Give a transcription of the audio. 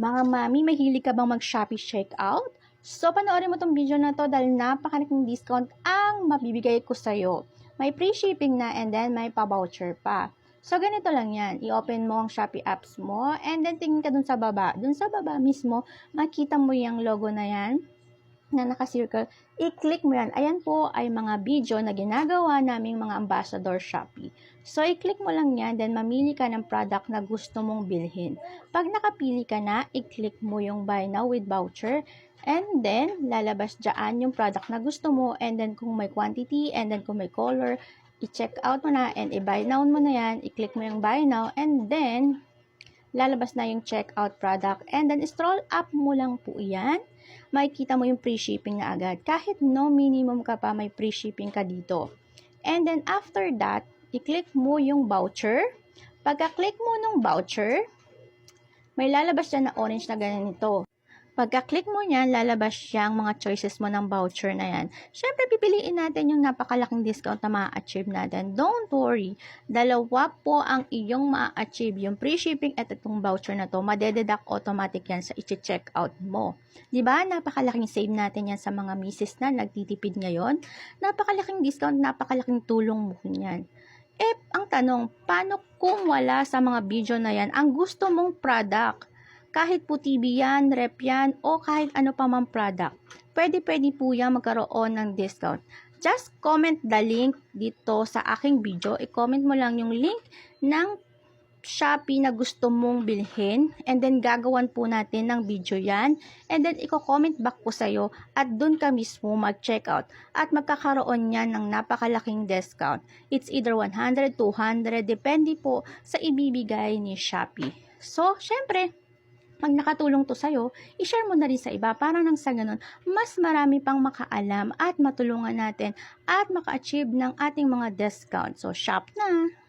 Mga mami, mahilig ka bang mag-Shopee checkout? So, panoorin mo tong video na to dahil napakalaking discount ang mabibigay ko sa'yo. May free shipping na and then may pa-voucher pa. So, ganito lang yan. I-open mo ang Shopee apps mo and then tingin ka dun sa baba. Dun sa baba mismo, makita mo yung logo na yan na naka-circle, i-click mo yan. Ayan po ay mga video na ginagawa naming mga ambassador Shopee. So, i-click mo lang yan, then mamili ka ng product na gusto mong bilhin. Pag nakapili ka na, i-click mo yung buy now with voucher, and then, lalabas dyan yung product na gusto mo, and then kung may quantity, and then kung may color, i-check out mo na, and i-buy now mo na yan, i-click mo yung buy now, and then, lalabas na yung checkout product, and then, scroll up mo lang po yan, makikita mo yung free shipping na agad. Kahit no minimum ka pa, may free shipping ka dito. And then, after that, i-click mo yung voucher. Pagka-click mo ng voucher, may lalabas dyan na orange na ganito. Pagka-click mo yan, lalabas siyang mga choices mo ng voucher na yan. Siyempre, pipiliin natin yung napakalaking discount na ma-achieve natin. Don't worry, dalawa po ang iyong ma-achieve. Yung free shipping at itong voucher na to, madededuct automatic yan sa i-check out mo. Diba? Napakalaking save natin yan sa mga misis na nagtitipid ngayon. Napakalaking discount, napakalaking tulong mo yan. Ang tanong, paano kung wala sa mga video na yan ang gusto mong product? Kahit po TV yan, rep yan, o kahit ano pa mang product. Pwede po yan magkaroon ng discount. Just comment the link dito sa aking video. I-comment mo lang yung link ng Shopee na gusto mong bilhin. And then, gagawan po natin ng video yan. And then, i-comment back ko sa'yo at dun ka mismo mag-checkout. At magkakaroon yan ng napakalaking discount. It's either 100, 200, depende po sa ibibigay ni Shopee. So, syempre, pag nakatulong to sa'yo, i-share mo na rin sa iba para nang sa ganun, mas marami pang makaalam at matulungan natin at maka-achieve ng ating mga discount. So, shop na!